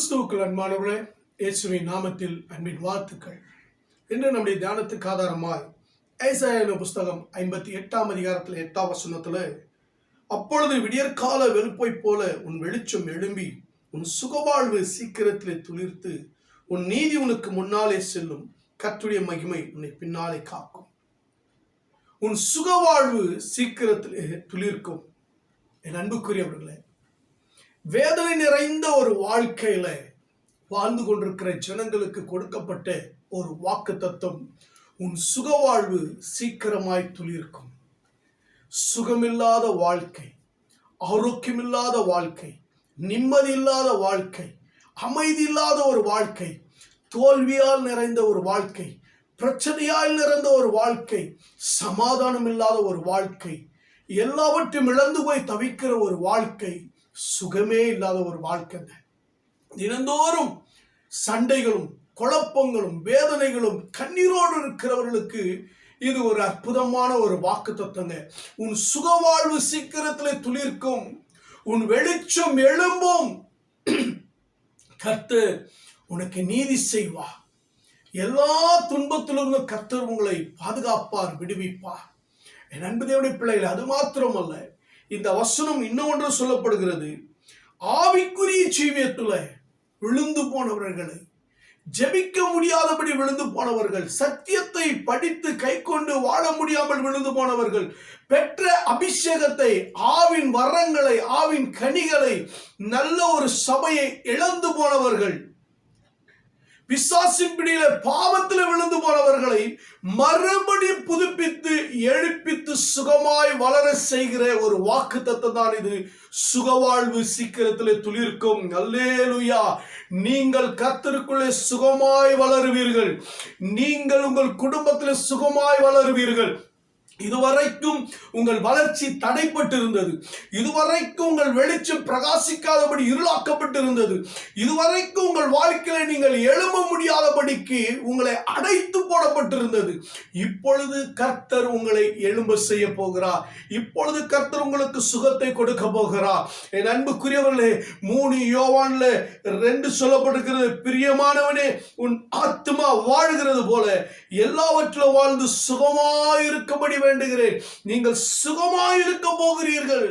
கிறிஸ்துவுக்குள் அன்பானவர்களே, இயேசுவின் நாமத்தில் அன்பின் வாழ்த்துக்கள். இன்று நம்முடைய தியானத்துக்கு ஆதாரமாய் ஏசாயா புஸ்தகம் 58 அதிகாரத்தில் 8 வசனத்துல, அப்பொழுது விடியற்கால வெளுப்பை போல உன் வெளிச்சம் எழும்பி உன் சுகவாழ்வு சீக்கிரத்திலே துளிர்த்து உன் நீதி உனக்கு முன்னாலே செல்லும், கர்த்தருடைய மகிமை உன்னை பின்னாலே காக்கும். உன் சுகவாழ்வு சீக்கிரத்திலே துளிர்க்கும். என் அன்புக்குரியவர்களே, வேதனை நிறைந்த ஒரு வாழ்க்கையில வாழ்ந்து கொண்டிருக்கிற ஜனங்களுக்கு கொடுக்கப்பட்ட ஒரு வாக்குத்தத்தம், உன் சுகவாழ்வு சீக்கிரமாய் துளிர்க்கும். சுகமில்லாத வாழ்க்கை, ஆரோக்கியமில்லாத வாழ்க்கை, நிம்மதி இல்லாத வாழ்க்கை, அமைதி இல்லாத ஒரு வாழ்க்கை, தோல்வியால் நிறைந்த ஒரு வாழ்க்கை, பிரச்சனையால் நிறைந்த ஒரு வாழ்க்கை, சமாதானம் இல்லாத ஒரு வாழ்க்கை, எல்லாவற்றையும் இழந்து போய் தவிக்கிற ஒரு வாழ்க்கை, சுகமே இல்லாத ஒரு வாழ்க்கை. தினந்தோறும் சண்டைகளும் குழப்பங்களும் வேதனைகளும் கண்ணீரோடு இருக்கிறவர்களுக்கு இது ஒரு அற்புதமான ஒரு வாக்குத்தத்தங்க. உன் சுகவாழ்வு சீக்கிரத்தில் துளிர்க்கும், உன் வெளிச்சம் எழும்பும், கர்த்தர் உனக்கு நீதி செய்வார். எல்லா துன்பத்திலிருந்தும் கர்த்தர் உங்களை பாதுகாப்பார், விடுவிப்பார். என் அன்பு தேவனுடைய பிள்ளைகள், அது மாத்திரமல்ல, இந்த வசனம் இன்னொன்று சொல்லப்படுகிறது. ஆவிக்குரிய ஜீவியத்துல விழுந்து போனவர்களை, ஜெபிக்க முடியாதபடி விழுந்து போனவர்கள், சத்தியத்தை படித்து கை கொண்டு வாழ முடியாமல் விழுந்து போனவர்கள், பெற்ற அபிஷேகத்தை, ஆவின் வரங்களை, ஆவின் கனிகளை, நல்ல ஒரு சபையை இழந்து போனவர்கள், பிசாசின் பிடியில பாவத்தில் விழுந்து போனவர்களை மறுபடியும் புதுப்பித்து எழுப்பித்து சுகமாய் வளர செய்கிற ஒரு வாக்குத்தத்தம் தான் இது. சுகவாழ்வு சீக்கிரத்தில் துளிர்க்கும். அல்லேலூயா. நீங்கள் கர்த்தருக்குள்ளே சுகமாய் வளருவீர்கள். நீங்கள் உங்கள் குடும்பத்தில் சுகமாய் வளருவீர்கள். இதுவரைக்கும் உங்கள் வளர்ச்சி தடைப்பட்டிருந்தது. இதுவரைக்கும் உங்கள் வெளிச்சம் பிரகாசிக்காதபடி இருளாக்கப்பட்டிருந்தது. இதுவரைக்கும் உங்கள் வாழ்க்கையில நீங்கள் எழும்ப முடியாதபடிக்கு உங்களை அடைத்து போடப்பட்டிருந்தது. இப்பொழுது கர்த்தர் உங்களை எழும்ப செய்ய போகிறார். இப்பொழுது கர்த்தர் உங்களுக்கு சுகத்தை கொடுக்க போகிறார். என் அன்புக்குரியவர்களே, 3 யோவான்ல 2 சொல்லப்படுகிறது. பிரியமானவனே, உன் ஆத்துமா வாழ்கிறது போல எல்லாவற்றிலும் வாழ்ந்து சுகமாயிருக்கபடி வேண்டுகிறேன். நீங்கள் சுகமாயிருக்க போகிறீர்கள்.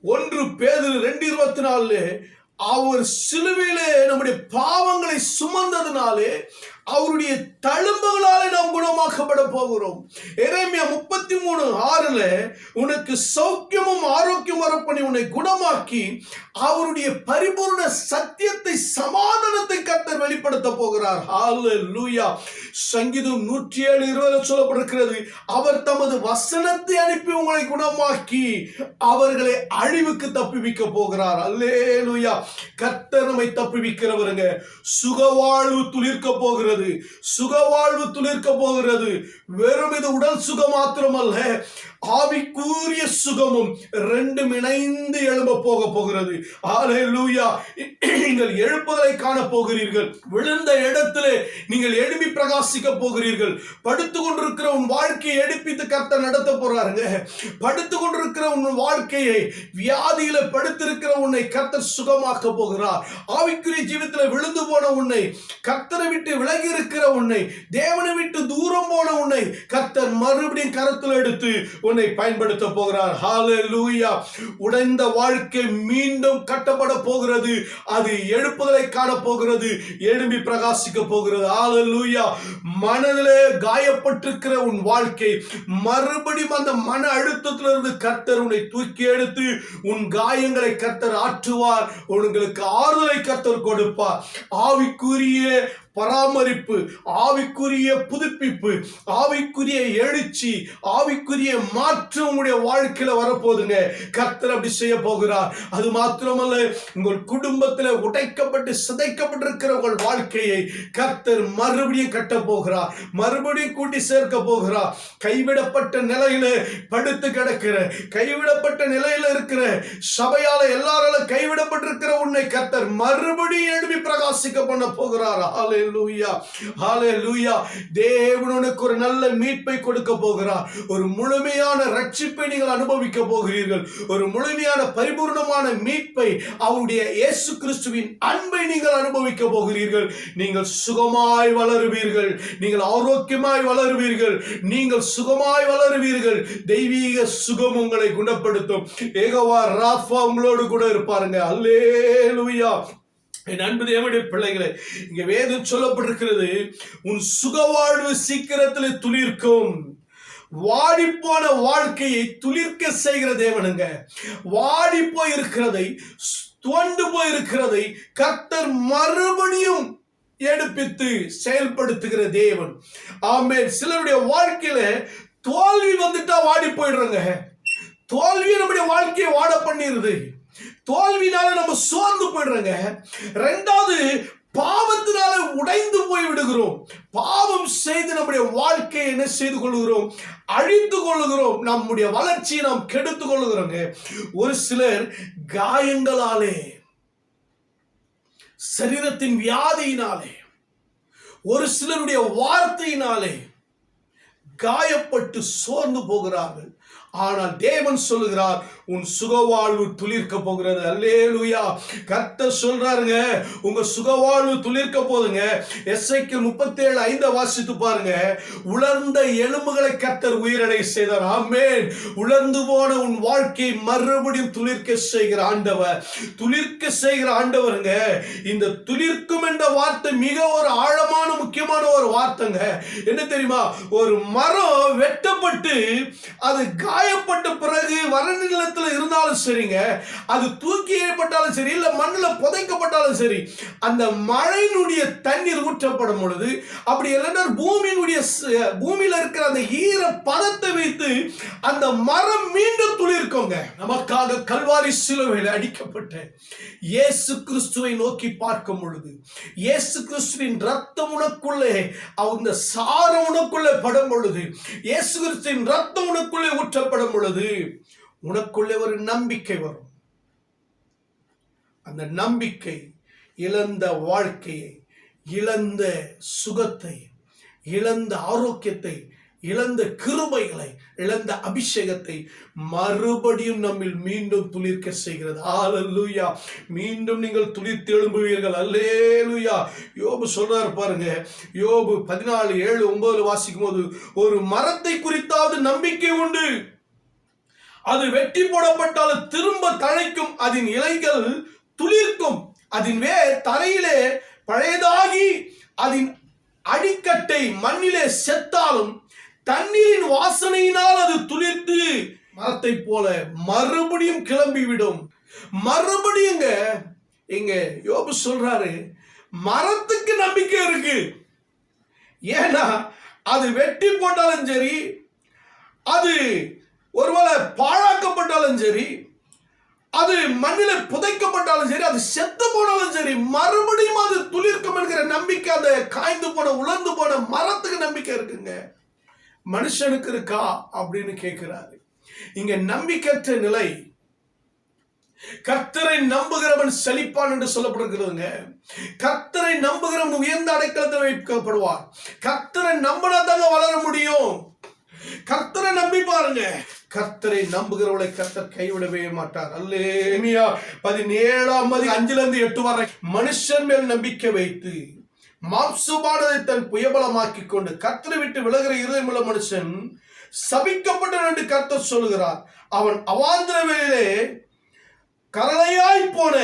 1 பேதுரு 2:24 அவர் சிலுவையிலே நம்முடைய பாவங்களை சுமந்ததினாலே அவருடைய தழும்புகளாலே நாம் குணமாக்கப்பட போகிறோம். எரேமியா 33:6 உனக்கு சௌக்கியமும் ஆரோக்கியம் வரப்பண்ணி உன்னை குணமாக்கி அவருடைய பரிபூர்ண சத்தியத்தை, சமாதானத்தை கர்த்தர் வெளிப்படுத்த போகிறார். ஹல்லேலூயா. சங்கீதம் 107:20 சொல்லப்பட்டிருக்கிறது. அவர் தமது வசனத்தை அனுப்பி உங்களை குணமாக்கி அவர்களை அழிவுக்கு தப்புவிக்க போகிறார். அல்லேலூயா. கர்த்தர் நம்மை தப்புவிக்கிறவருங்க. சுகவாழ்வு துளிர்க்க போகிறது. சுகவாழ்வு துளிர்க்க போகிறது. வெறும் இது உடல் சுகம் மாத்திரமல்ல, ஆவிக்குரிய சுகமும் 2 இணைந்து எழும்ப போகிறது. ஹல்லேலூயா. நீங்கள் எழுப்புதலை காண போகிறீர்கள். விழுந்த இடத்திலே நீங்கள் எழுப்பி பிரகாசிக்க போகிறீர்கள். படுத்து கொண்டிருக்கிற உன் வாழ்க்கையை எடுப்பித்து கர்த்தர் நடத்த போறாருங்க. படுத்து கொண்டிருக்கிற உன் வாழ்க்கையை, வியாதியில படுத்திருக்கிற உன்னை கர்த்தர் சுகமாக்க போகிறார். ஆவிக்குரிய ஜீவிதத்தில் விழுந்து போன உன்னை, கர்த்தரை விட்டு விலகி இருக்கிற உன்னை, தேவனை விட்டு தூரம் போன உன்னை கர்த்தர் மறுபடியும் கரத்தில் எடுத்து உன்னை பயன்படுத்த போகிறார். ஹல்லேலூயா. உடைந்த வாழ்க்கை மீண்டும் கட்டப்பட போகிறது. அது எழுப்புதலை காண போகிறது. எழும்பி பிரகாசிக்க போகிறது. ஹல்லேலூயா. மனதிலே காயப்பட்டிருக்கிற உன் வாழ்க்கை மறுபடியும் அந்த மன அழுத்தத்திலிருந்து கர்த்தர் உன்னை தூக்கி எடுத்து உன் காயங்களை கர்த்தர் ஆற்றுவார். உங்களுக்கு ஆறுதலை கர்த்தர் கொடுப்பார். ஆவிக்குரிய பராமரிப்பு, ஆவிக்குரிய புதுப்பிப்பு, ஆவிக்குரிய எழுச்சி, ஆவிக்குரிய மாற்றம் உங்களுடைய வாழ்க்கையில வரப்போகுதுங்க. கர்த்தர் அப்படி செய்ய போகிறார். அது மாத்திரமல்ல, உங்கள் குடும்பத்தில் உடைக்கப்பட்டு சிதைக்கப்பட்டிருக்கிற உங்கள் வாழ்க்கையை கர்த்தர் மறுபடியும் கட்ட போகிறார். மறுபடியும் கூட்டி சேர்க்க போகிறார். கைவிடப்பட்ட நிலையில படுத்து கிடக்கிற, கைவிடப்பட்ட நிலையில இருக்கிற, சபையால எல்லாராலும் கைவிடப்பட்டிருக்கிற உன்னை கர்த்தர் மறுபடியும் எழுப்பி பிரகாசிக்க பிரகாசிக்க பண்ண போகிறார். ஹல்லேலூயா, ஹல்லேலூயா. தேவன் உனக்கு ஒரு நல்ல மீட்பை கொடுக்க போகிறார். ஒரு முழுமையான ரட்சிப்பை நீங்கள் அனுபவிக்க போகிறீர்கள். ஒரு முழுமையான பரிபூர்ணமான மீட்பை, அவருடைய இயேசு கிறிஸ்துவின் அன்பை நீங்கள் அனுபவிக்க போகிறீர்கள். நீங்கள் சுகமாய் வளருவீர்கள். நீங்கள் ஆரோக்கியமாய் வளருவீர்கள். நீங்கள் சுகமாய் வளருவீர்கள். தெய்வீக சுகம் உங்களை குணப்படுத்தும். யெகோவா ராஃபா உங்களோடு கூட இருப்பாருங்க. அல்லேலூயா. என் அன்பு தேவனுடைய பிள்ளைகளே, இங்க வேதம் சொல்லப்பட்டிருக்கிறது, உன் சுகவாழ்வு சீக்கிரத்தில் துளிர்க்கும். வாடிப்போன வாழ்க்கையை துளிர்க்க செய்கிற தேவனுங்க. வாடி போய் இருக்கிறதை, துவண்டு போய் இருக்கிறதை கர்த்தர் மறுபடியும் எடுப்பித்து செயல்படுத்துகிற தேவன். ஆமென். சிலருடைய வாழ்க்கையில தோல்வி வந்துட்டா வாடி போயிடுறோங்க. தோல்வி நம்முடைய வாழ்க்கையை வாட பண்ணிருது. தோல்வினால நம்ம சோர்ந்து போயிடுறோங்க. ரெண்டாவது, பாவத்தினால உடைந்து போய் விடுகிறோம். பாவம் செய்து நம்முடைய வாழ்க்கையை என்ன செய்து கொள்கிறோம்? அழித்து கொள்ளுகிறோம். நம்முடைய வளர்ச்சியை நாம் கெடுத்து கொள்ளுகிறோங்க. ஒரு சிலர் காயங்களாலே, சரீரத்தின் வியாதியினாலே, ஒரு சிலருடைய வார்த்தையினாலே காயப்பட்டு சோர்ந்து போகிறார்கள். ஆனால் தேவன் சொல்லுகிறார், உன் சுகவாழ்வு துளிர்க்க போகிறது. அல்லேலூயா. கர்த்தர் சொல்றாருங்க, உங்க சுகவாழ்வு துளிர்க்க போதுங்க. எசேக்கியேல் 37:5 வாசித்து பாருங்க. உலர்ந்த எலும்புகளை கர்த்தர் உயிரடை செய்தார். ஆமென். உலர்ந்து போன உன் வாழ்க்கையை மறுபடியும் துளிர்க்க செய்கிற ஆண்டவர். துளிர்க்க செய்கிற ஆண்டவருங்க. இந்த துளிர்க்கும் என்ற வார்த்தை மிக ஒரு ஆழமான முக்கியமான ஒரு வார்த்தைங்க. என்ன தெரியுமா? ஒரு மரம் வெட்டப்பட்டு அது காயப்பட்ட பிறகு வறண்ட நிலத்தில் இருந்தாலும் சரிங்க, அது தூக்கி எறியப்பட்டாலும் சரி, இல்ல மண்ணில் புதைக்கப்பட்டாலும் சரி, அந்த மழையினுடைய தண்ணீர் ஊற்றப்படும் பொழுது, அப்படி இல்லைன்னா பூமியில இருக்கிற அந்த ஈர பதத்தை வைத்து அந்த மரம் மீண்டும் துளிர்க்குங்க. நமக்காக கல்வாரி சிலுவையில் அடிக்கப்பட்ட இயேசு கிறிஸ்துவை நோக்கி பார்க்கும் பொழுது, இயேசு கிறிஸ்துவின் ரத்தம் உனக்குள்ளே, அந்த சாரம் உனக்குள்ளே படும் பொழுது, இயேசு கிறிஸ்துவின் ரத்தம் உனக்குள்ளே ஊற்றப்படும் பொழுது உனக்குள்ளே ஒரு நம்பிக்கை வரும். அந்த நம்பிக்கை இழந்த வாழ்க்கையை, இழந்த சுகத்தை, இழந்த ஆரோக்கியத்தை, இழந்த கிருபைகளை, இழந்த அபிஷேகத்தை மறுபடியும் நம்மில் மீண்டும் துளிர்க்க செய்கிறது. ஹல்லேலூயா. மீண்டும் நீங்கள் துளிர்த்து எழும்புவீர்கள். அல்லேலூயா. யோபு சொல்றாரு பாருங்க. யோபு 14:7-9 வாசிக்கும் போது, ஒரு மரத்தை குறித்தாவது நம்பிக்கை உண்டு, அது வெட்டி போடப்பட்டால் திரும்ப தழைக்கும், அதன் இலைகள் துளிர்க்கும், அதன் வேர் தரையிலே பழையதாகி அதன் அடிக்கட்டை மண்ணிலே செத்தாலும் தண்ணீரின் வாசனையினால் அது துளிர்த்து மரத்தை போல மறுபடியும் கிளம்பிவிடும். மறுபடியும் இங்க யோபு சொல்றாரு, மரத்துக்கு நம்பிக்கை இருக்கு. ஏன்னா அது வெட்டி போட்டாலும் சரி, அது ஒருவேளை பாழாக்கப்பட்டாலும் சரி, அது மண்ணில் புதைக்கப்பட்டாலும் சரி, அது செத்து போனாலும் சரி, மறுபடியும் அது துளிர்க்கும் என்கிற நம்பிக்கை அந்த காய்ந்து போன, உலர்ந்து போன மரத்துக்கு நம்பிக்கை இருக்குங்க. மனுஷனுக்கு இருக்கா அப்படின்னு கேட்கிறாரு. இங்க நம்பிக்கையற்ற நிலை. கர்த்தரை நம்புகிறவன் செழிப்பான் என்று சொல்லப்படுகிறதுங்க. கர்த்தரை நம்புகிறவன் உயர்ந்த அடைக்கலத்தில் வைக்கப்படுவார். கர்த்தரை நம்பினா தாங்க வளர முடியும். கர்த்தரை நம்பி பாருங்க. கர்த்தரை நம்புகிறவளை கர்த்தர் கைவிடவே மாட்டார். அல்லேலூயா. 17:5-8 வரை, மனுஷன் மேல் நம்பிக்கை வைத்து மாம்சமானதை தன் புயபலமாக்கி கொண்டு கர்த்தரை விட்டு விலகிற இருதயமுள்ள மனுஷன் சபிக்கப்பட்டான் என்று கர்த்தர் சொல்லுகிறார். அவன் அவாந்தர வெளியிலே கரளையாய் போன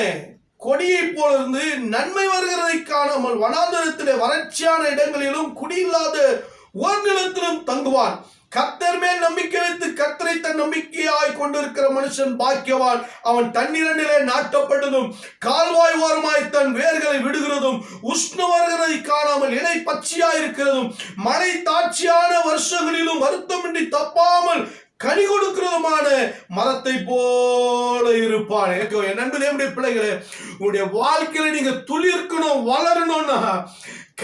கொடியை போல இருந்து நன்மை வருகிறதை காணாமல் வனாந்தரத்திலே வறட்சியான இடங்களிலும் குடியில்லாத ஒரு நிலத்திலும் தங்குவான். கர்த்தர் மேல் நம்பிக்கை வைத்து கர்த்தரை தன் நம்பிக்கையாய் கொண்டிருக்கிற மனுஷன் பாக்கியவான். அவன் தண்ணீரிலே நாட்டப்பட்டதும் கால்வாய் ஓரமாய் தன் வேர்களை விடுகிறதும் உஷ்ண வருகிறதை காணாமல் இலை பச்சையாய் இருக்கிறதும் மழை தாட்சியான வருஷங்களிலும் வருத்தமின்றி தப்பாமல் கனி கொடுக்கிறதுமான மரத்தை போல இருப்பான். என் நண்பு தேவனுடைய பிள்ளைகளே, உங்களுடைய வாழ்க்கையில நீங்க துளிர்க்கணும், வளரணும்னா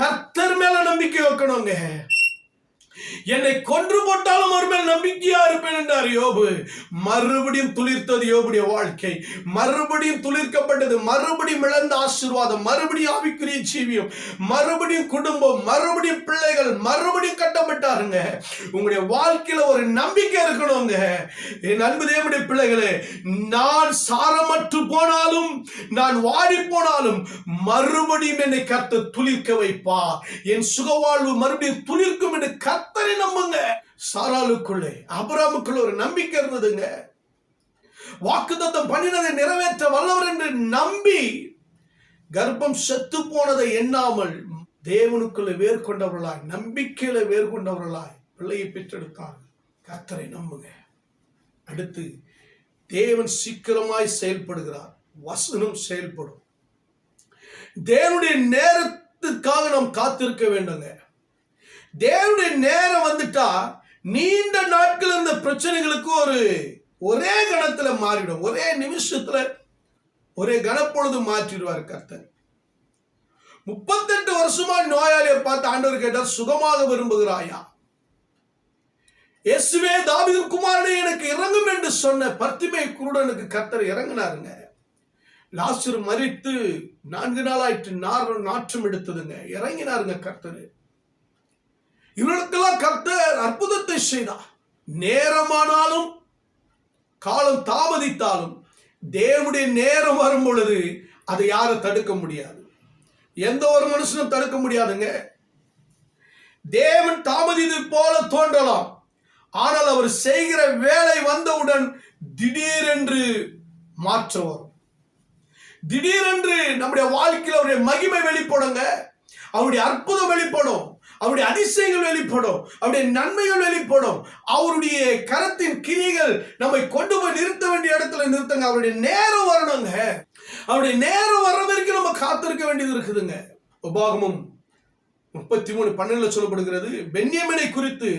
கர்த்தர் மேல நம்பிக்கை வைக்கணுங்க. என்னை கொன்று போட்டாலும் அவர் மேல் நம்பிக்கையா இருப்பேன் என்றார் யோபு. மறுபடியும் துளிர்த்தது யோபுடைய வாழ்க்கை. மறுபடியும் துளிர்க்கப்பட்டது. மறுபடியும் இழந்த ஆசீர்வாதம், மறுபடியும் ஆவிக்குரிய ஜீவியம், மறுபடியும் குடும்பம், மறுபடியும் பிள்ளைகள், மறுபடியும் கட்டப்பட்டாருங்க. உங்களுடைய வாழ்க்கையில ஒரு நம்பிக்கை இருக்கணுங்க. என் அன்பு தேவனுடைய பிள்ளைகளே, நான் சாரமற்று போனாலும், நான் வாடி போனாலும், மறுபடியும் என்னை கர்த்தர் துளிர்க்க வைப்பார். என் சுகவாழ்வு மறுபடியும் துளிர்க்கும் என்று கர்த்தரை நம்புங்க. சாராளுக்குள்ளே, ஆபிரகாமுக்குள்ள ஒரு நம்பிக்கை இருந்ததுங்க. வாக்குத்தத்தம் பண்ணினதை நிறைவேற்ற வல்லவர் என்று நம்பி கர்ப்பம் செத்து போனதை எண்ணாமல் தேவனுக்குள்ள வேர் கொண்டவர்களாய், நம்பிக்கையில வேர் கொண்டவர்களாய் பிள்ளையை பெற்றெடுத்தார்கள். கர்த்தரை நம்புங்க. அடுத்து, தேவன் சீக்கிரமாய் செயல்படுகிறார். வசனம் செயல்படும். தேவனுடைய நேரத்திற்காக நாம் காத்திருக்க வேண்டுங்க. தேவனுடைய நேரம் வந்துட்டா நீண்ட நாட்கள் இருந்த பிரச்சனைகளுக்கு ஒரே கணத்துல மாறிடும். ஒரே நிமிஷத்துல, ஒரே கணப்பொழுது மாற்றிடுவார் கர்த்தர். 38 வருஷமா நோயாளியை பார்த்து ஆண்டவர் கேட்டார், சுகமாக விரும்புகிறாயா? இயேசுவே, தாவீதின் குமாரனே, எனக்கு இறங்கும் என்று சொன்ன பர்த்திமை குருடனுக்கு கர்த்தர் இறங்கினாருங்க. லாசரு மரித்து 4 நாளாயிற்று, நாற்றம் எடுத்ததுங்க. இறங்கினாருங்க கர்த்தர். இவர்களுக்கெல்லாம் கர்த்தர் அற்புதத்தை செய்தார். நேரமானாலும், காலம் தாமதித்தாலும், தேவனுடைய நேரம் வரும் பொழுது அதை யாரும் தடுக்க முடியாது. எந்த ஒரு மனுஷனும் தடுக்க முடியாதுங்க. தேவன் தாமதித்து போல தோன்றலாம், ஆனால் அவர் செய்கிற வேலை வந்தவுடன் திடீரென்று மாற்றம் வரும். திடீரென்று நம்முடைய வாழ்க்கையில் அவருடைய மகிமை வெளிப்படுங்க. அவருடைய அற்புதம் வெளிப்படும். அவருடைய அதிசயங்கள் வெளிப்படும். அவருடைய நன்மைகள் வெளிப்படும். அவருடைய கரத்தின் கிரியைகள் நம்மை கொண்டு போய் நிறுத்த வேண்டிய இடத்துல நிறுத்துங்க. அவருடைய நேரம் வரணுங்க. அவருடைய நேரம் வர வரைக்கும் நம்ம காத்திருக்க வேண்டியது இருக்குதுங்க. உபாகமம் 33:12 சொல்லப்படுகிறது, பென்யமீனை குறித்து,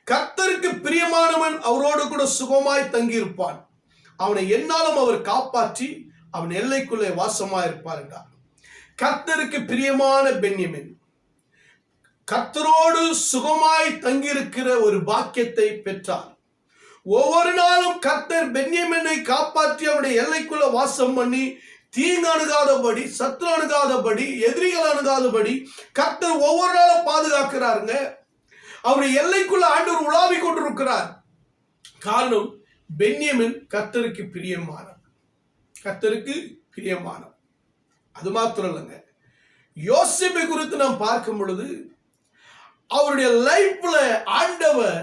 கர்த்தருக்கு பிரியமானவன் அவரோடு கூட சுகமாய் தங்கியிருப்பான். அவனை என்னாலும் அவர் காப்பாற்றி அவன் எல்லைக்குள்ளே வாசமாயிருப்பார் என்றார். கர்த்தருக்கு பிரியமான பென்யமீன் கர்த்தரோடு சுகமாய் தங்கியிருக்கிற ஒரு பாக்கியத்தை பெற்றார். ஒவ்வொரு நாளும் கர்த்தர் பென்யமீனை காப்பாற்றி அவருடைய எல்லைக்குள்ள வாசம் பண்ணி, தீங்கு அணுகாதபடி, சத்துரு அணுகாதபடி, எதிரிகள் அணுகாதபடி கர்த்தர் ஒவ்வொரு நாளும் பாதுகாக்கிறாருங்க. அவருடைய எல்லைக்குள்ள ஆண்டவர் உலாவிக் கொண்டிருக்கிறார். காரணம், பென்யமீன் கர்த்தருக்கு பிரியமானவர். கர்த்தருக்கு பிரியமானவர். அது மாத்திரம் இல்லைங்க, யோசேப்பை குறித்து நாம் பார்க்கும் பொழுது அவருடைய லைஃப்ல ஆண்டவர்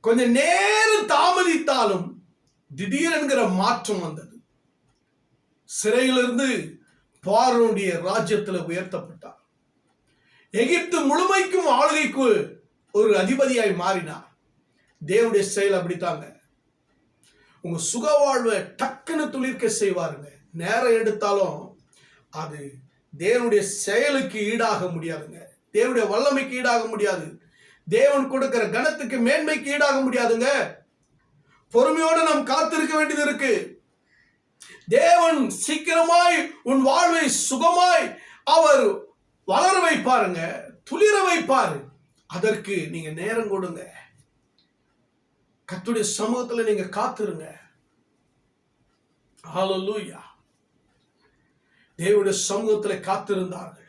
கொஞ்சம் நேரம் தாமதித்தாலும் திடீரென்கிற மாற்றம் வந்தது. சிறையிலிருந்து பார்வோனுடைய ராஜ்யத்தில் உயர்த்தப்பட்டார். எகிப்து முழுமைக்கும் ஆளுகைக்கு ஒரு அதிபதியாய் மாறினார். தேவனுடைய செயல் அப்படித்தாங்க. உங்க சுக வாழ்வை டக்குன்னு துளிர்க்க செய்வாருங்க. நேரம் எடுத்தாலும் அது தேவனுடைய செயலுக்கு ஈடாக முடியாதுங்க. தேவனுடைய வல்லமைக்கு ஈடாக முடியாது. தேவன் கொடுக்கிற கனத்துக்கு, மேன்மைக்கு ஈடாக முடியாதுங்க. பொறுமையோடு நாம் காத்திருக்க வேண்டியது இருக்கு. தேவன் சீக்கிரமாய் உன் வாழ்வை சுகமாய் அவர் வளர வைப்பாருங்க, துளிர வைப்பாரு. அதற்கு நீங்க நேரம் கொடுங்க. கர்த்தருடைய சமூகத்துல நீங்க காத்திருங்க. ஹல்லேலூயா. தேவனுடைய சமூகத்துல காத்திருந்தார்கள்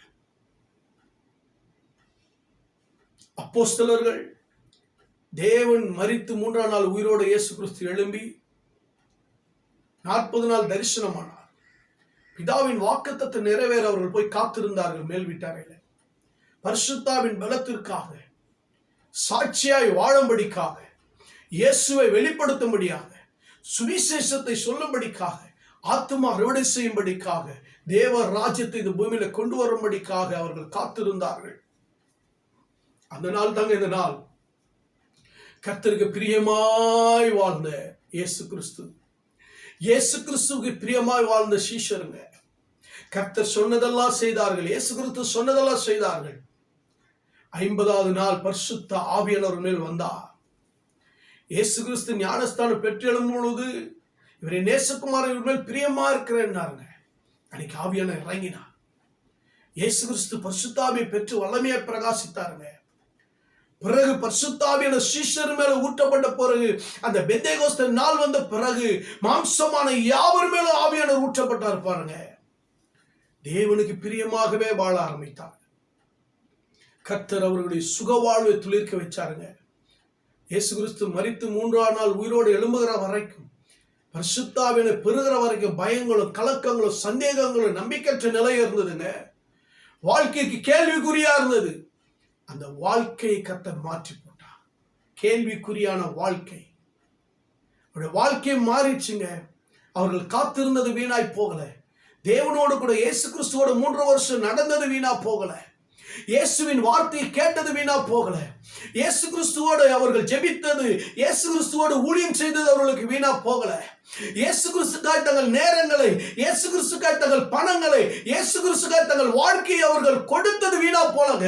அப்போஸ்தலர்கள். தேவன் மரித்து 3ஆம் நாள் உயிரோடு இயேசு கிறிஸ்து எழும்பி 40 நாள் தரிசனமானார். பிதாவின் வாக்குத்தத்தம் நிறைவேற அவர்கள் போய் காத்திருந்தார்கள் மேல் வீட்டறையில. பரிசுத்தாவின் பலத்திற்காக, சாட்சியாய் வாழும்படிக்காக, இயேசுவை வெளிப்படுத்தும்படியாக, சுவிசேஷத்தை சொல்லும்படிக்காக, ஆத்துமா அறுவடை செய்யும்படிக்காக, தேவ ராஜ்யத்தை இந்த பூமியில கொண்டு வரும்படிக்காக அவர்கள் காத்திருந்தார்கள். அந்த நாள் தாங்க இந்த நாள். கர்த்தருக்கு பிரியமாய் வாழ்ந்த இயேசு கிறிஸ்து, இயேசு கிறிஸ்துவுக்கு பிரியமாய் வாழ்ந்த சீஷருங்க. கர்த்தர் சொன்னதெல்லாம் செய்தார்கள். இயேசு கிறிஸ்து சொன்னதெல்லாம் செய்தார்கள். 50வது நாள் பரிசுத்த ஆவியானவர் மேல் வந்தார். இயேசு கிறிஸ்து ஞானஸ்தானம் பெற்று எழும் பொழுது, இவரை நேசகுமாரன் இவர் மேல் பிரியமா இருக்கிறேன்னாருங்க. அன்னைக்கு ஆவியானவர் இறங்கினார். இயேசு கிறிஸ்து பரிசுத்த ஆவியை பெற்று வல்லமையை பிரகாசித்தாருங்க. பிறகு பரிசுத்த ஆவியான சீஷர் மேல ஊற்றப்பட்ட பிறகு, அந்த பெந்தேகோஸ்தே நாள் வந்த பிறகு மாம்சமான யாவர் மேல ஆவியானவர் ஊற்றப்பட்டார் பாருங்க. தேவனுக்கு பிரியமாகவே வாழ ஆரம்பித்தார். கர்த்தர் அவர்களுடைய சுகவாழ்வை துளிர்க்க வச்சாருங்க. இயேசு கிறிஸ்து மரித்து 3ஆம் நாள் உயிரோடு எழும்புகிற வரைக்கும், பரிசுத்த ஆவியானவர் பெறுகிற வரைக்கும் பயங்களும் கலக்கங்களும் சந்தேகங்களும் நம்பிக்கையற்ற நிலை இருந்ததுங்க. வாழ்க்கைக்கு கேள்விக்குறியா இருந்தது. அந்த வாழ்க்கையை கர்த்தர் மாற்றி போட்டார். கேள்விக்குறியான வாழ்க்கை, அவருடைய வாழ்க்கையை மாறிடுச்சுங்க. அவர்கள் காத்திருந்தது வீணாய் போகல. தேவனோடு கூட இயேசு கிறிஸ்துவோட 3 வருஷம் நடந்தது வீணா போகல. இயேசுவின் வார்த்தையை கேட்டது வீணா போகல. இயேசு கிறிஸ்துவோடு அவர்கள் ஜெபித்தது, இயேசு கிறிஸ்துவோடு ஊழியம் செய்தது அவர்களுக்கு வீணா போகல. இயேசு கிறிஸ்துக்காய் தங்கள் நேரங்களை, இயேசு கிறிஸ்துக்காய் தங்கள் பணங்களை, இயேசு கிறிஸ்துக்காய் தங்கள் வாழ்க்கையை அவர்கள் கொடுத்தது வீணா போலங்க.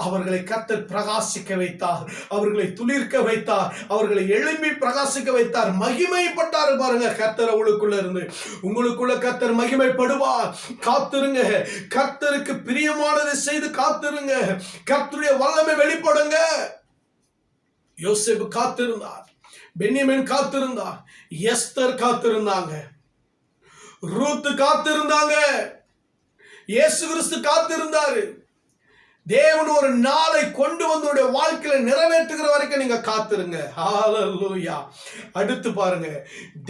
அவர்களை கர்த்தர் பிரகாசிக்க வைத்தார், அவர்களை துளிர்க்க வைத்தார், அவர்களை எழும்பி பிரகாசிக்க வைத்தார், மகிமைப்பட்டார் பாருங்க. கர்த்தர் அவளுக்குள்ள இருந்து உங்களுக்குள்ள கர்த்தர் மகிமைப்படுவார். காத்திருங்க, கர்த்தருக்கு பிரியமானதை செய்து காத்திருங்க. கர்த்தருடைய வல்லமை வெளிப்படுங்க. யோசேப்பு காத்திருந்தார், பென்யமீன் காத்திருந்தார், எஸ்தர் காத்திருந்தாங்க, ரூத் காத்திருந்தாங்க, இயேசு கிறிஸ்து காத்திருந்தாரு. தேவன் ஒரு நாளை கொண்டு வந்து வாழ்க்கையில நிறைவேற்றுகிற வரைக்கும் நீங்க காத்திருங்க. ஹல்லேலூயா. அடுத்து பாருங்க,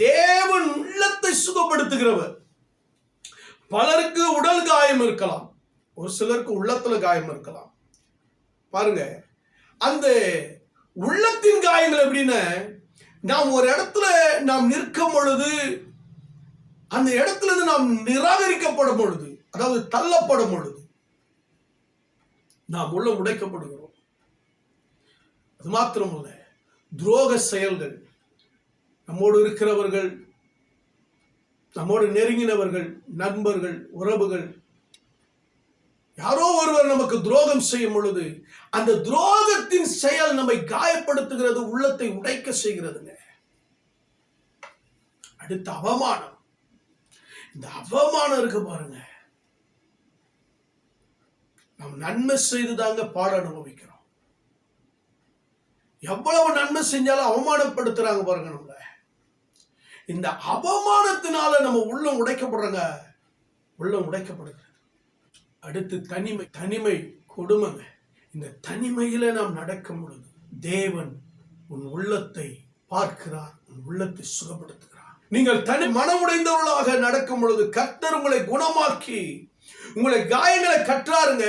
தேவன் உள்ளத்தை சுகப்படுத்துகிறவர். பலருக்கு உடல் காயம் இருக்கலாம், ஒரு சிலருக்கு உள்ளத்துல காயம் இருக்கலாம். பாருங்க, அந்த உள்ளத்தின் காயங்கள் எப்படின்னா, நாம் ஒரு இடத்துல நாம் நிற்கும் பொழுது, அந்த இடத்துல இருந்து நாம் நிராகரிக்கப்படும் பொழுது, அதாவது தள்ளப்படும் பொழுது நாம் உள்ள உடைக்கப்படுகிறோம். அது மாத்திரமல்ல, துரோக செயல்கள், நம்மோடு இருக்கிறவர்கள், நம்மோடு நெருங்கினவர்கள், நண்பர்கள், உறவுகள், யாரோ ஒருவர் நமக்கு துரோகம் செய்யும் பொழுது அந்த துரோகத்தின் செயல் நம்மை காயப்படுத்துகிறது, உள்ளத்தை உடைக்க செய்கிறதுங்க. அடுத்த அவமானம். இந்த அவமானம் இருக்கு பாருங்க, நாம் நன்மை செய்துதாங்க பாட அனுபவிக்கிறோம். எவ்வளவு நன்மை செஞ்சாலும் அவமானப்படுத்துறாங்க பாருங்க நம்மள. இந்த அவமானத்தினால நம்ம உள்ளம் உடைக்கப்படுறங்க, உள்ளம் உடைக்கப்படுகிறது. அடுத்து தனிமை. தனிமை கொடுமைங்க. இந்த தனிமையில நாம் நடக்கும் பொழுது தேவன் உன் உள்ளத்தை பார்க்கிறார், உன் உள்ளத்தை சுகப்படுத்துகிறார். நீங்கள் தனி மனமுடைந்தவர்களாக நடக்கும் பொழுது கர்த்தர் உங்களை குணமாக்கி உங்களை காயங்களை கற்றாருங்க.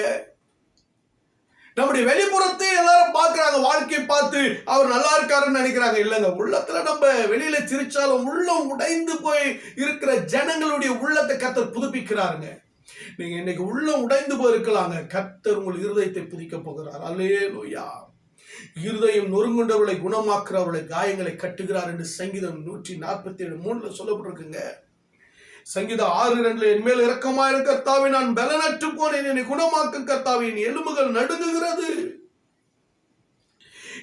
நம்முடைய வெளிப்புறத்தை எல்லாரும் பார்க்கிறாங்க, வாழ்க்கையை பார்த்து அவர் நல்லா இருக்காருன்னு நினைக்கிறாங்க. இல்லைங்க, உள்ளத்துல நம்ம வெளியில சிரிச்சாலும் உள்ளம் உடைந்து போய் இருக்கிற ஜனங்களுடைய உள்ளத்தை கர்த்தர் புதுப்பிக்கிறாருங்க. நீங்க இன்னைக்கு உள்ளம் உடைந்து போயிருக்கலாங்க, கர்த்தர் உங்கள் இருதயத்தை புதிக்க போகிறார். அல்லேலூயா. இருதயம் நொறுங்குண்டவர்களை குணமாக்குறவர்களை காயங்களை கட்டுகிறார் என்று சங்கீதம் 147:3 சொல்லப்பட்டிருக்குங்க. சங்கீதம் 6:2 என் மேல் இரக்கமாயிரு கர்த்தாவே, நான் பலனற்று போனேன், என்னை குணமாக்கும் கர்த்தாவே, என் எலும்புகள் நடுங்குகிறது.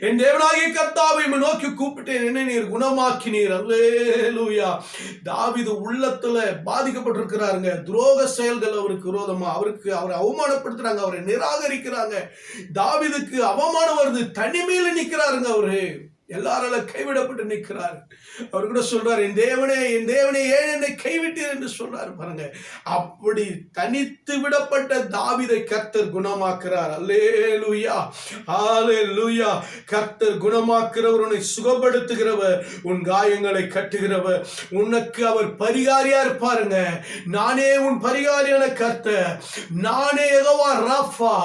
என் தேவனாகிய கர்த்தாவை நோக்கி கூப்பிட்டேன், என்னை நீர் குணமாக்கினீர். அல்லேலூயா. தாவீது உள்ளத்துல பாதிக்கப்பட்டிருக்கிறாருங்க. துரோக செயல்கள் அவருக்கு விரோதமா, அவரை அவமானப்படுத்துறாங்க, அவரை நிராகரிக்கிறாங்க. தாவீதுக்கு அவமானம் வருது, தனிமையில நிக்கிறாருங்க. அவரு எல்லாரால கைவிடப்பட்டு நிற்கிறார். அவர் கூட சொல்றாரு, என் தேவனே ஏன் என்னை கைவிட்டீர் என்று சொல்றாரு பாருங்க. அப்படி தனித்து விடப்பட்ட தாவீதை கர்த்தர் குணமாக்குறார். அல்லேலூயா, அல்லேலூயா. கர்த்தர் குணமாக்குறவர், உன்னை சுகப்படுத்துகிறவர், உன் காயங்களை கட்டுகிறவர். உனக்கு அவர் பரிகாரியா இருப்பாருங்க. நானே உன் பரிகாரியான கர்த்தர், நானே யெகோவா ராஃபா,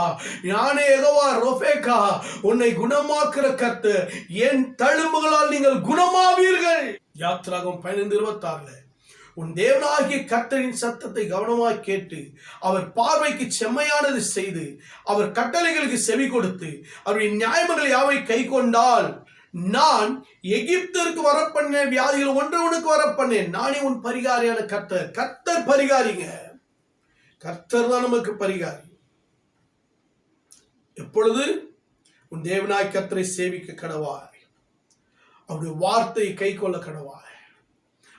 நானே யெகோவா ரொபேக்கா, உன்னை குணமாக்குற கர்த்தர். என் தழும்புகளால் நீங்கள் குணமாவீர்கள். யாத்திராகமம் 15:26 உன் தேவனாகிய கர்த்தரின் சத்தத்தை கவனமாய் கேட்டு அவர் பார்வைக்கு செம்மையானது செய்து அவர் கட்டளைகளுக்கு செவி கொடுத்து அவருடைய நியாயங்களை யாவை கை கொண்டால் நான் எகிப்திற்கு வரப்பண்ண வியாதிகள் ஒன்று உனக்கு வரப்பண்ணேன். நானே உன் பரிகாரியான கர்த்தர். கர்த்தர் பரிகாரிங்க. கர்த்தர் தான் நமக்கு பரிகாரி. எப்பொழுது உன் தேவனாய் கர்த்தரை சேவிக்க கடவாய், அவருடைய வார்த்தையை கை கொள்ள கடவாய்,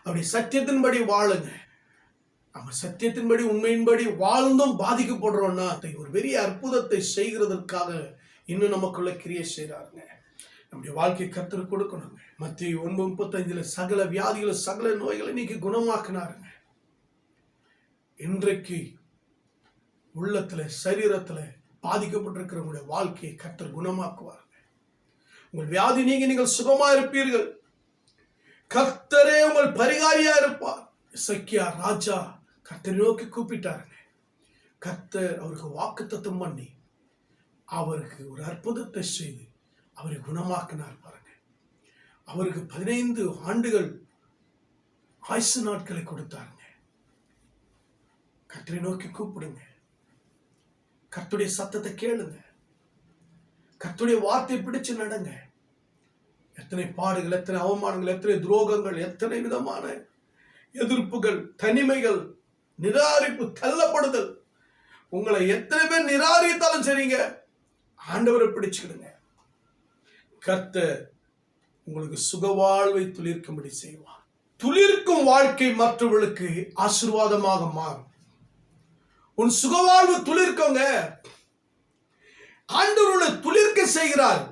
அவருடைய சத்தியத்தின்படி வாழுங்க. நம்ம சத்தியத்தின்படி உண்மையின்படி வாழ்ந்தும் பாதிக்கப்படுறோம்னா ஒரு பெரிய அற்புதத்தை செய்கிறதற்காக இன்னும் நமக்குள்ள கிரியை செய்கிறாருங்க. நம்முடைய வாழ்க்கை கர்த்தருக்கு கொடுக்கணுங்க. மத்தேயு 9:35 சகல வியாதிகளை சகல நோய்களை நீக்கி குணமாக்கினாருங்க. இன்றைக்கு உள்ளத்துல சரீரத்துல பாதிக்கப்பட்டிருக்கிறவங்களுடைய வாழ்க்கையை கர்த்தர் குணமாக்குவாருங்க. உங்கள் வியாதி நீங்கி நீங்கள் சுகமா இருப்பீர்கள். கர்த்தரே உங்கள் பரிகாரியா இருப்பார். எசேக்கியா ராஜா கர்த்தரை நோக்கி கூப்பிட்டாருங்க. கர்த்தர் அவருக்கு வாக்குத்தத்தம் பண்ணி அவருக்கு ஒரு அற்புதத்தை செய்து அவரை குணமாக்கினார் பாருங்க. அவருக்கு 15 ஆண்டுகள் ஆயுசு நாட்களை கொடுத்தாருங்க. கர்த்தரை நோக்கி கூப்பிடுங்க. கர்த்தருடைய சத்தத்தை கேளுங்க. கர்த்தருடைய வார்த்தையை பிடிச்சு நடங்க. எத்தனை பாடுகள், எத்தனை அவமானங்கள், எத்தனை துரோகங்கள், எத்தனை விதமான எதிர்ப்புகள், தனிமைகள், நிராகரிப்பு, தள்ளப்படுதல், உங்களை எத்தனை பேர் நிராகரித்தாலும் சரிங்க, ஆண்டவரை பிடிச்சுக்கிடுங்க. கர்த்தர் உங்களுக்கு சுகவாழ்வை துளிர்க்கும்படி செய்வார். துளிர்க்கும் வாழ்க்கை மற்றவர்களுக்கு ஆசீர்வாதமாக மாறும். உன் சுகவாழ்வு துளிர்க்கங்க. ஆண்டவருடைய துளிர்க்க செய்கிறார்.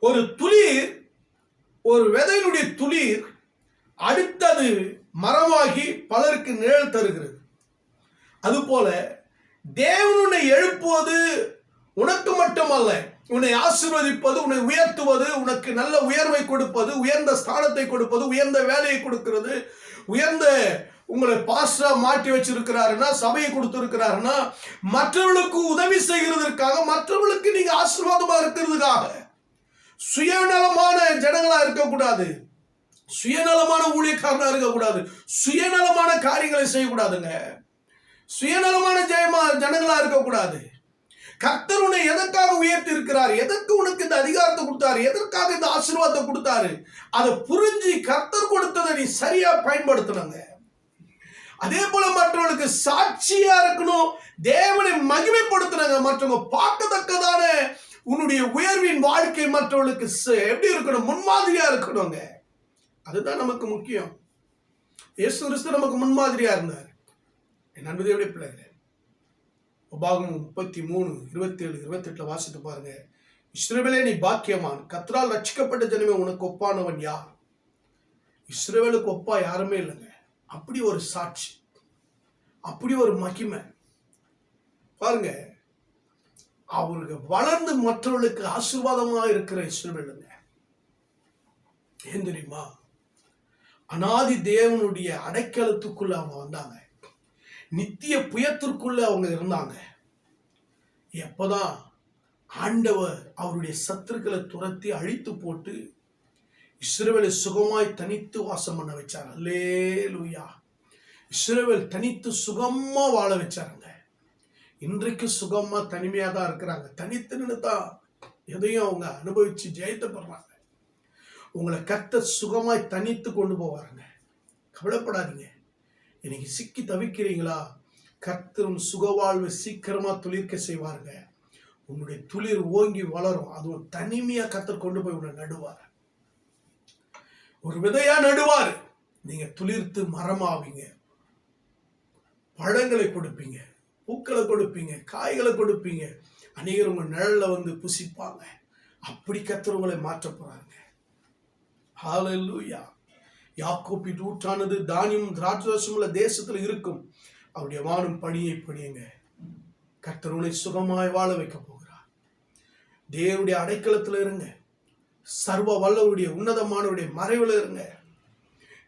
ஒரு துளிர், ஒரு விதையினுடைய துளிர் அடுத்தது மரமாகி பலருக்கு நிழல் தருகிறது. அதுபோல தேவன் உன்னை எழுப்புவது உனக்கு மட்டுமல்ல, உன்னை ஆசீர்வதிப்பது, உன்னை உயர்த்துவது, உனக்கு நல்ல உயர்வை கொடுப்பது, உயர்ந்த ஸ்தானத்தை கொடுப்பது, உயர்ந்த வேலையை கொடுக்கிறது, உயர்ந்த உங்களை பாஸ்டரா மாற்றி வச்சிருக்கிறாருன்னா, சபையை கொடுத்திருக்கிறாருன்னா மற்றவர்களுக்கு உதவி செய்கிறதற்காக, மற்றவர்களுக்கு நீங்க ஆசீர்வாதமா இருக்கிறதுக்காக. சுயநலமான ஜனங்களா இருக்கக்கூடாது, சுயநலமான ஊழியக்காரனா இருக்கக்கூடாது, சுயநலமான காரியங்களை செய்யக்கூடாதுங்க. சுயநலமான ஜனங்களா இருக்கக்கூடாது. கர்த்தர் உன்னை எதற்காக உயர்த்தி இருக்கிறார், எதற்கு உனக்கு இந்த அதிகாரத்தை கொடுத்தாரு, எதற்காக இந்த ஆசீர்வாதத்தை கொடுத்தாரு, அதை புரிஞ்சு கர்த்தர் கொடுத்ததை நீ சரியா பயன்படுத்தணுங்க. அதே போல மற்றவர்களுக்கு சாட்சியா இருக்கணும், தேவனை மகிமைப்படுத்தணுங்க. மற்றவங்க பார்க்கத்தக்கதான உன்னுடைய உயர்வின் வாழ்க்கை மற்றவர்களுக்கு எப்படி இருக்கணும், முன்மாதிரியா இருக்கணுங்க. அதுதான் நமக்கு முக்கியம். இயேசு கிறிஸ்து நமக்கு முன்மாதிரியா இருந்தார். என் அன்பு தேவனுடைய பிள்ளைகளே, உபாகமம் 33:27-28 வாசித்து பாருங்க. இஸ்ரவேலே நீ பாக்கியவான், கர்த்தரால் ரட்சிக்கப்பட்ட ஜனமே உனக்கு ஒப்பானவன் யார்? இஸ்ரவேலுக்கு ஒப்பா யாருமே இல்லைங்க. அப்படி ஒரு சாட்சி, அப்படி ஒரு மகிமை பாருங்க. அவருக்கு வளர்ந்து மற்றவர்களுக்கு ஆசீர்வாதமாக இருக்கிற இஸ்ரவேலுங்க. ஏன் தெரியுமா? அநாதி தேவனுடைய அடைக்கலத்துக்குள்ள அவங்க வந்தாங்க. நித்திய புயத்திற்குள்ள அவங்க இருந்தாங்க. எப்பதான் ஆண்டவர் அவருடைய சத்துருக்களை துரத்தி அழித்து போட்டு இஸ்ரவேலை சுகமாய் தனித்து வாசம் பண்ண வச்சார். அல்லேலூயா. இஸ்ரவேல் தனித்து சுகமா வாழ வச்சாருங்க. இன்றைக்கு சுகமா தனிமையா தான் இருக்கிறாங்க. தனித்து நின்னுதான் எதையும் அவங்க அனுபவிச்சு ஜெயத்தை பெறாங்க. உங்களை கர்த்தர் சுகமாய் தனித்து கொண்டு போவாருங்க. கவலைப்படாதீங்க. இன்னைக்கு சிக்கி தவிக்கிறீங்களா? கர்த்தரும் சுகவாழ்வு சீக்கிரமா துளிர்க்க செய்வாருங்க. உன்னுடைய துளிர் ஓங்கி வளரும். அதுவும் தனிமையா கர்த்தர் கொண்டு போய் உன்னை நடுவார். ஒரு விதையா நடுவார். நீங்க துளிர்த்து மரமாவீங்க, பழங்களை கொடுப்பீங்க, பூக்களை கொடுப்பீங்க, காய்களை கொடுப்பீங்க. அநேகர் உங்க நிழல்ல வந்து புசிப்பாங்க. அப்படி கர்த்தர் உங்களை மாற்ற போறாங்க. ஹல்லேலூயா. யாக்கோபின் ஊற்றானது தானியம் திராட்சரசம் உள்ள தேசத்துல இருக்கும். அவருடைய வானம் பணியை பணியுங்க. கர்த்தர் உங்களை சுகமாய் வாழ வைக்க போகிறார். தேவனுடைய அடைக்கலத்துல இருங்க. சர்வ வல்லவருடைய உன்னதமானவருடைய மறைவுல இருங்க.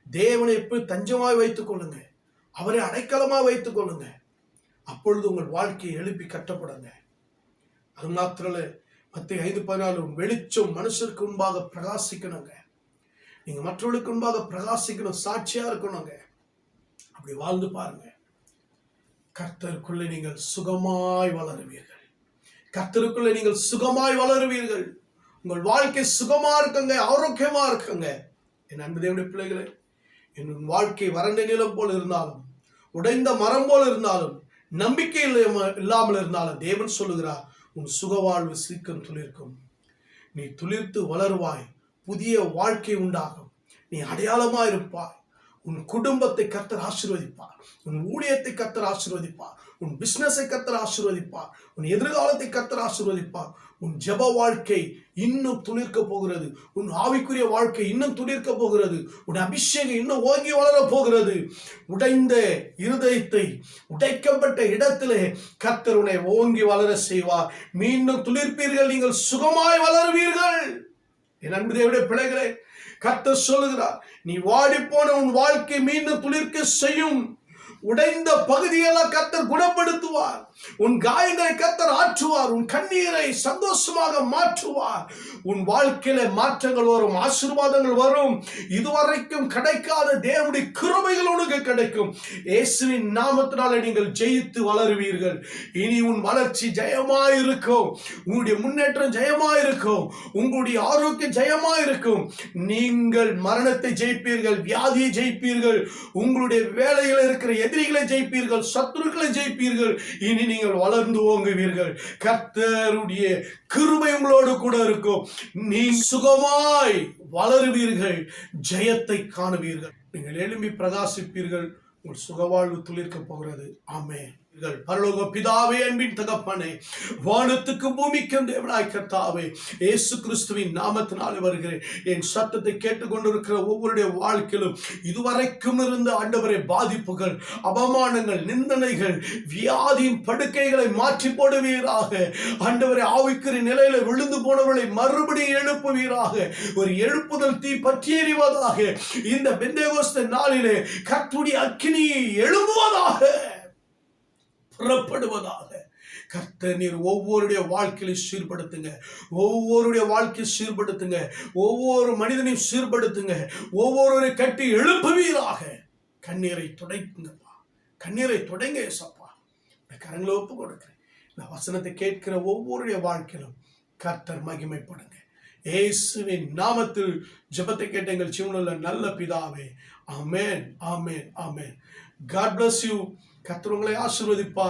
தேவனை எப்படி தஞ்சமாய் வைத்துக் கொள்ளுங்க. அவரை அடைக்கலமா வைத்துக் கொள்ளுங்க. அப்பொழுது உங்கள் வாழ்க்கையை எழுப்பி கட்டப்படுங்க. அது மாத்திரல, மத்தேயு 5:14 வெளிச்சம் மனுஷருக்கு முன்பாக பிரகாசிக்கணுங்க. நீங்க மற்றவர்களுக்கு முன்பாக பிரகாசிக்கணும், சாட்சியா இருக்கணுங்க. அப்படி வாழ்ந்து பாருங்க. கர்த்தருக்குள்ள நீங்கள் சுகமாய் வளருவீர்கள். கர்த்தருக்குள்ள நீங்கள் சுகமாய் வளருவீர்கள். உங்கள் வாழ்க்கை சுகமா இருக்குங்க, ஆரோக்கியமா இருக்குங்க. என் அன்பு தேவனுடைய பிள்ளைகளே, என் வாழ்க்கை வறண்ட நிலம் போல இருந்தாலும், உடைந்த மரம் போல இருந்தாலும், நம்பிக்கை இல்லாமல் இருந்தாலும் தேவன் சொல்லுகிறார், உன் சுகவாழ்வு சீக்கிரம் துளிர்க்கும். நீ துளிர்த்து வளருவாய். புதிய வாழ்க்கை உண்டாகும். நீ அடையாளமா இருப்பாய். உன் குடும்பத்தை கர்த்தர் ஆசீர்வதிப்பார். உன் ஊழியத்தை கர்த்தர் ஆசீர்வதிப்பார். உன் பிசினஸை கர்த்தர் ஆசீர்வதிப்பார். உன் எதிர்காலத்தை கர்த்தர் ஆசீர்வதிப்பார். உன் ஜெப வாழ்க்கை இன்னும் துளிர்க்க போகிறது. உன் ஆவிக்குரிய வாழ்க்கை இன்னும் துளிர்க்க போகிறது. உன் அபிஷேகம் இன்னும் ஓங்கி வளர போகிறது. உடைந்த இருதயத்தை உடைக்கப்பட்ட இடத்திலே கர்த்தர் உன்னை ஓங்கி வளர செய்வார். மீண்டும் துளிர்ப்பீர்கள், நீங்கள் சுகமாய் வளருவீர்கள். என் அன்பு தேவனுடைய பிள்ளைகளே, கர்த்தர் சொல்லுகிறார், நீ வாடி போன உன் வாழ்க்கை மீண்டும் துளிர்க்க செய்யும். உடைந்த பகுதியெல்லாம் கர்த்தர் குணப்படுத்துவார். உன் காயங்களை கர்த்தர் ஆற்றுவார். உன் கண்ணீரை சந்தோஷமாக மாற்றுவார். உன் வாழ்க்கையில மாற்றங்கள் வரும், ஆசீர்வாதங்கள் வரும். இதுவரைக்கும் கிடைக்காத தேவனுடைய கிருபைகள் உனக்கு கிடைக்கும். இயேசுவின் நாமத்தினால நீங்கள் ஜெயித்து வளருவீர்கள். இனி உன் வளர்ச்சி ஜெயமாயிருக்கும். உங்களுடைய முன்னேற்றம் ஜெயமாயிருக்கும். உங்களுடைய ஆரோக்கியம் ஜெயமாயிருக்கும். நீங்கள் மரணத்தை ஜெயிப்பீர்கள், வியாதியை ஜெயிப்பீர்கள். உங்களுடைய வேலையில் இருக்கிற எதிரிகளை ஜெயிப்பீர்கள், சத்துருக்களை ஜெயிப்பீர்கள். இனி நீங்கள் வளர்ந்து ஓங்குவீர்கள். கர்த்தருடைய கிருபை உங்களோடு கூட இருக்கும். நீ சுகமாய் வளருவீர்கள், ஜெயத்தை காணுவீர்கள். நீங்கள் எழும்பி பிரகாசிப்பீர்கள். உங்கள் சுகவாழ்வு துளிர்க்க போகிறது. ஆமென். பரலோக பிதாவே, அன்பின் தகப்பனே, வானத்துக்கும் பூமிக்கும் தேவனாய் கர்த்தாவே, இயேசு கிறிஸ்துவின் நாமத்தினாலே வருகிறேன். என் சத்தத்தை கேட்டுக்கொண்டிருக்கிற ஒவ்வொருடைய வாழ்க்கையிலும் இதுவரைக்கும் இருந்த ஆண்டவரே பாதிப்புகள், அவமானங்கள், நிந்தனைகள், வியாதியின் படுக்கைகளை மாற்றி போடுவீராக. ஆண்டவரே, ஆவிக்குரிய நிலையில விழுந்து போனவர்களை மறுபடியும் எழுப்புவீராக. ஒரு எழுப்புதல் தீ பற்றி எறிவதாக. இந்த பெந்தேகோஸ்தே நாளிலே கர்த்தருடைய அக்கினி எழும்புவதாக, புறப்படுவதாக. கர்த்தர் நீர் ஒவ்வொருடைய வாழ்க்கையை சீர்படுத்துங்க. ஒவ்வொருடைய வாழ்க்கையை சீர்படுத்துங்க. ஒவ்வொரு மனிதனையும் சீர்படுத்துங்க. ஒவ்வொருவரை கட்டி எழுப்புவீராக. கண்ணீரை துடைக்குங்கப்பா. கண்ணீரை துடைங்க ஏசப்பா. இந்த கரங்களை ஒப்பு கொடுக்கிறேன். இந்த வசனத்தை கேட்கிற ஒவ்வொருடைய வாழ்க்கையிலும் கர்த்தர் மகிமைப்படுங்க. இயேசுவின் நாமத்தில் ஜெபத்தை கேட்ட எங்கள் ஜீவனுள்ள நல்ல பிதாவே. ஆமென், ஆமென், ஆமென். God bless you. கர்த்தர் உங்களை ஆசீர்வதிப்பார்.